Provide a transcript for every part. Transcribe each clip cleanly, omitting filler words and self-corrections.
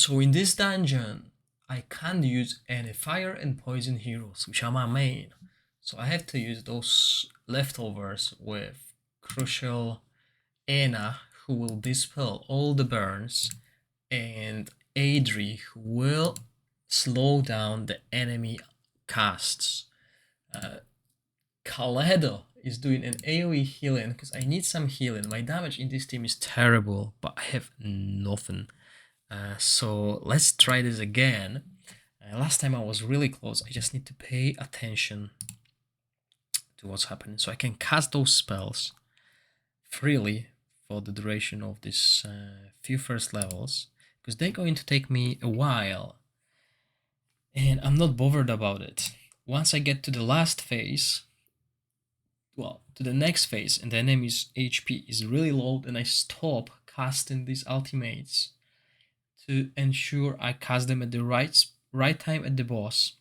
So in this dungeon, I can't use any fire and poison heroes, which are my main. So I have to use those leftovers with Crucial Anna, who will dispel all the burns, and Adri, who will slow down the enemy casts. Kaledo is doing an AoE healing because I need some healing. My damage in this team is terrible, but I have nothing. So let's try this again. Last time I was really close. I just need to pay attention to what's happening. So I can cast those spells freely for the duration of this few first levels, because they're going to take me a while. And I'm not bothered about it. Once I get to the last phase, well, to the next phase, and the enemy's HP is really low, then I stop casting these ultimates to ensure I cast them at the right time at the boss.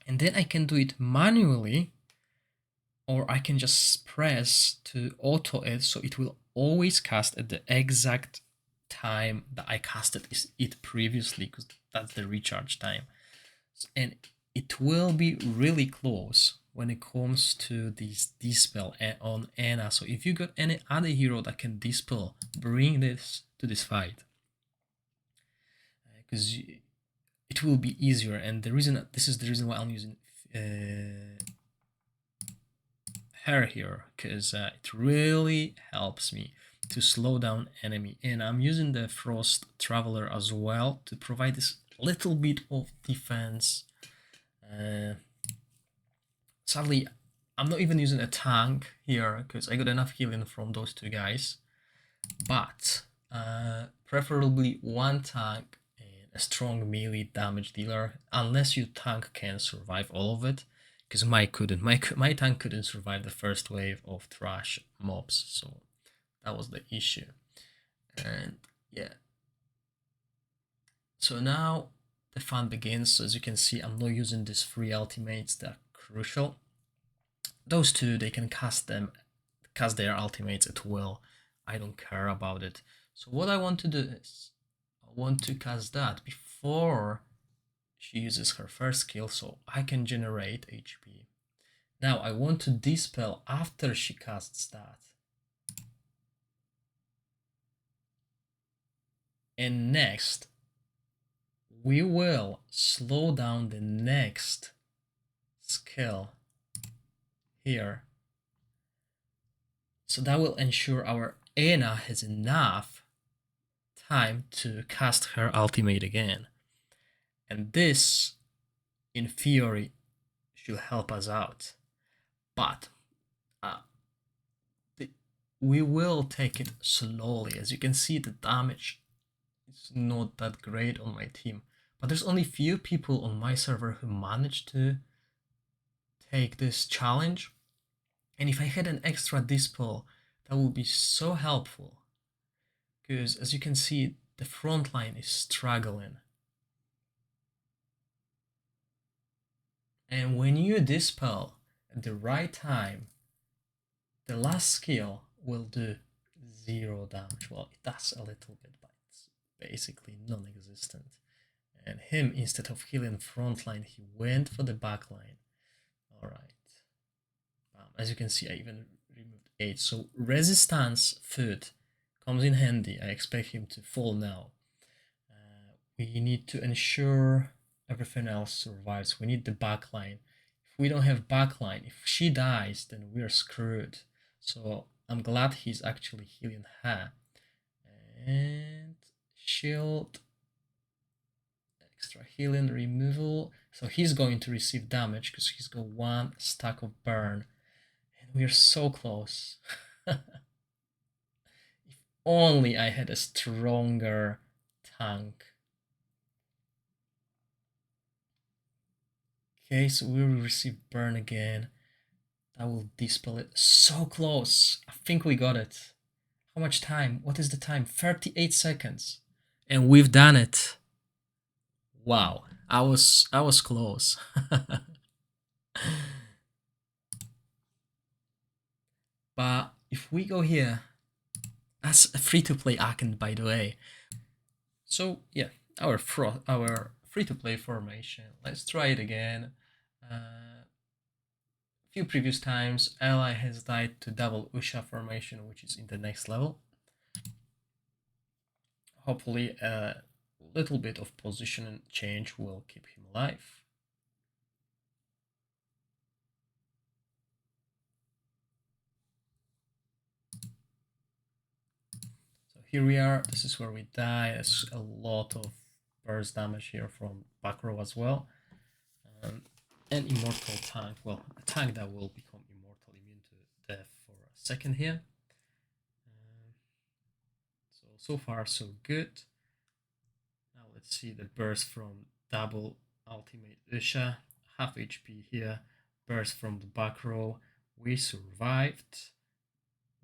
And then I can do it manually, or I can just press to auto it, so it will always cast at the exact time that I casted it previously, because that's the recharge time. And it will be really close when it comes to this dispel on Anna. So if you got any other hero that can dispel, bring this to this fight, because it will be easier. And this is the reason why I'm using Hair here, because it really helps me to slow down enemy. And I'm using the Frost Traveler as well to provide this little bit of defense. Sadly, I'm not even using a tank here because I got enough healing from those two guys, but preferably one tank and a strong melee damage dealer, unless your tank can survive all of it, because my tank couldn't survive the first wave of trash mobs, so that was the issue. And yeah, so now the fun begins. So as you can see, I'm not using these free ultimates that are crucial. Those two, they can cast their ultimates at will. I don't care about it. So what I want to do is, I want to cast that before she uses her first skill, so I can generate HP. Now I want to dispel after she casts that. And next, we will slow down the next skill here. So that will ensure our Anna has enough time to cast her ultimate again. And this, in theory, should help us out. But we will take it slowly. As you can see, the damage is not that great on my team. But there's only few people on my server who managed to take this challenge. And if I had an extra dispel, that would be so helpful. Because as you can see, the front line is struggling. And when you dispel at the right time, the last skill will do 0 damage. Well, it does a little bit, but it's basically non-existent. And him, instead of healing frontline, he went for the backline. Alright. As you can see, I even removed 8. So resistance food comes in handy. I expect him to fall now. We need to ensure everything else survives. We need the backline. If we don't have backline, if she dies, then we're screwed. So I'm glad he's actually healing her. And shield, extra healing, removal. So he's going to receive damage because he's got 1 stack of burn. And we're so close. If only I had a stronger tank. Okay, so we will receive burn again. That will dispel it. So close. I think we got it. How much time? What is the time? 38 seconds. And we've done it. Wow. I was close. But if we go here, that's a free-to-play icon, by the way. So yeah, our free-to-play formation. Let's try it again. Few previous times, ally has died to double Usha formation, which is in the next level. Hopefully, a little bit of position change will keep him alive. So here we are. This is where we die. There's a lot of burst damage here from back row as well. An immortal tank, well, a tank that will become immortal, immune to death for a second here. So far so good. Now let's see the burst from double ultimate Usha, half HP here, burst from the back row. We survived.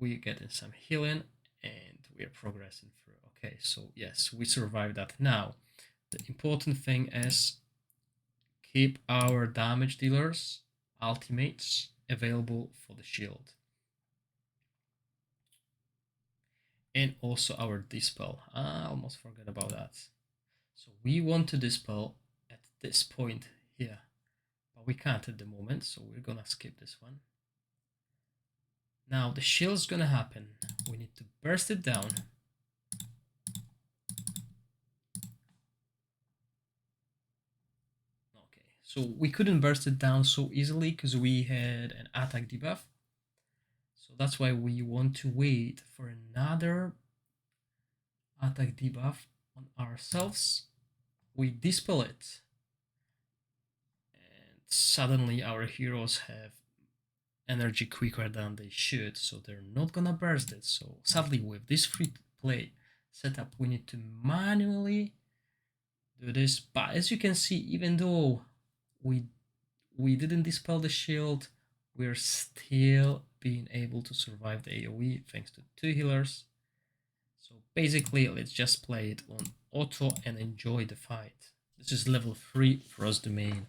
We're getting some healing and we're progressing through. Okay, so yes, we survived that. Now, the important thing is keep our damage dealers, ultimates, available for the shield. And also our dispel. I almost forgot about that. So we want to dispel at this point here, but we can't at the moment, so we're gonna skip this one. Now the shield's gonna happen. We need to burst it down. So we couldn't burst it down so easily because we had an attack debuff. So that's why we want to wait for another attack debuff on ourselves. We dispel it. And suddenly our heroes have energy quicker than they should, so they're not gonna burst it. So sadly, with this free-to-play setup, we need to manually do this. But as you can see, even though we didn't dispel the shield, we're still being able to survive the AoE thanks to 2 healers. So basically, let's just play it on auto and enjoy the fight. This is level 3 Frost Domain.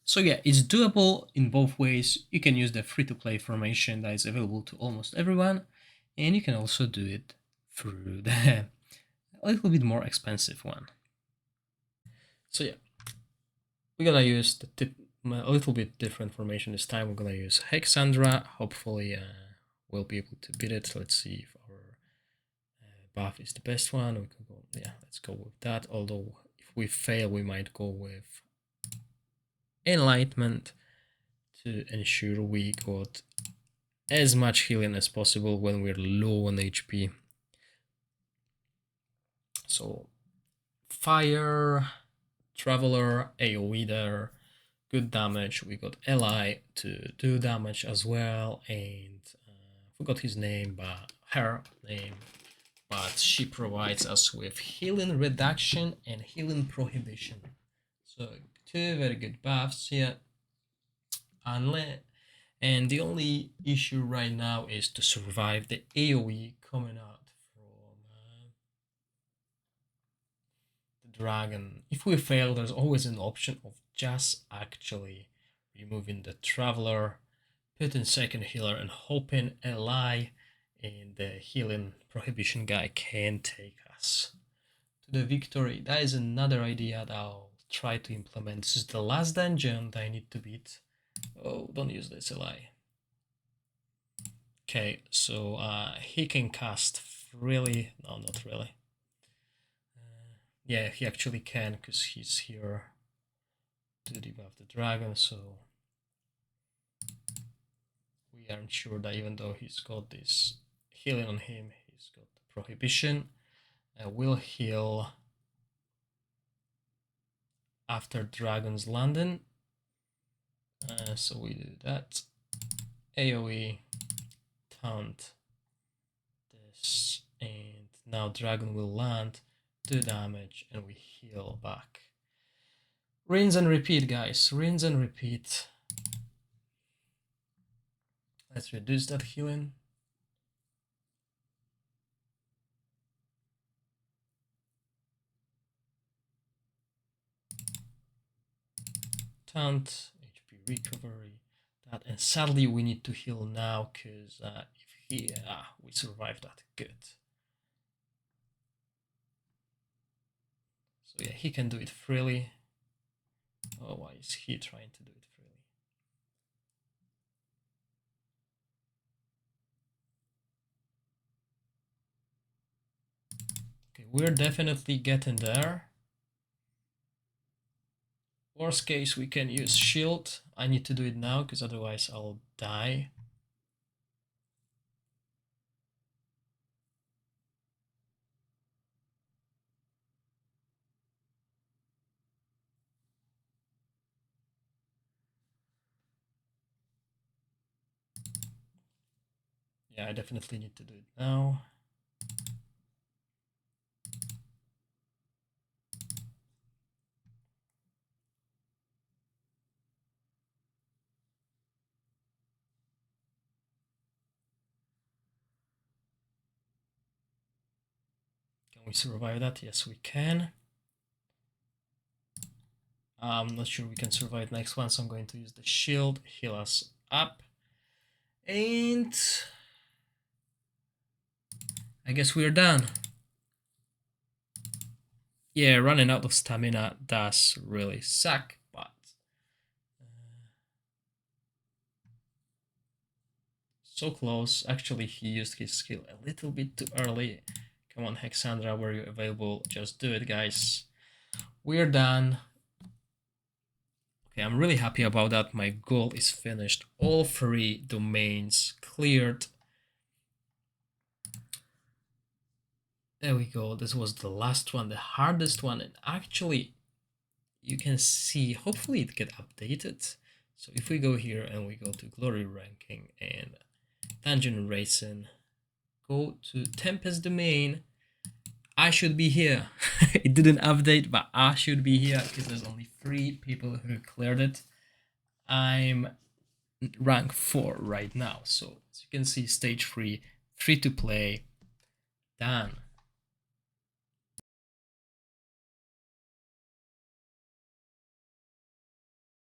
So yeah, it's doable in both ways. You can use the free-to-play formation that is available to almost everyone, and you can also do it through the a little bit more expensive one. So yeah, we're gonna use a little bit different formation this time. We're gonna use Hexandra. Hopefully we'll be able to beat it. Let's see if our buff is the best one. We can go, yeah, let's go with that. Although if we fail, we might go with Enlightenment to ensure we got as much healing as possible when we're low on HP. So Fire, Traveler, AoE there, good damage. We got Ally to do damage as well, and forgot his name, but her name, but she provides us with healing reduction and healing prohibition. So 2 very good buffs here. And the only issue right now is to survive the AoE coming out from the dragon. If we fail, there's always an option of just actually removing the Traveler, putting second healer, and hoping Ally and the healing prohibition guy can take us to the victory. That is another idea that I'll try to implement. This is the last dungeon that I need to beat. Oh, don't use this LI. Okay, so he can cast freely. No, not really. Yeah, he actually can because he's here to debuff the dragon, so we aren't sure that even though he's got this healing on him, he's got the prohibition. Will heal after dragon's landing. So we do that. AoE, taunt this, and now dragon will land, do damage, and we heal back. Rinse and repeat, guys. Rinse and repeat. Let's reduce that healing. Taunt, HP recovery, that, and sadly we need to heal now because if he, we survived that. Good. So yeah, he can do it freely. Oh, why is he trying to do it freely? Okay, we're definitely getting there. Worst case, we can use shield. I need to do it now because otherwise I'll die. Yeah, I definitely need to do it now. Can we survive that? Yes, we can. I'm not sure we can survive next one, so I'm going to use the shield, heal us up. And I guess we're done. Yeah, running out of stamina does really suck, but so close. Actually, he used his skill a little bit too early. Come on, Hexandra, were you available? Just do it, guys. We're done. Okay, I'm really happy about that. My goal is finished. All 3 domains cleared. There we go. This was the last one, the hardest one. And actually, you can see, hopefully it get updated. So if we go here and we go to glory ranking and dungeon racing, go to Tempest Domain, I should be here. It didn't update, but I should be here because there's only 3 people who cleared it. I'm rank 4 right now. So as you can see, stage 3, free to play, done.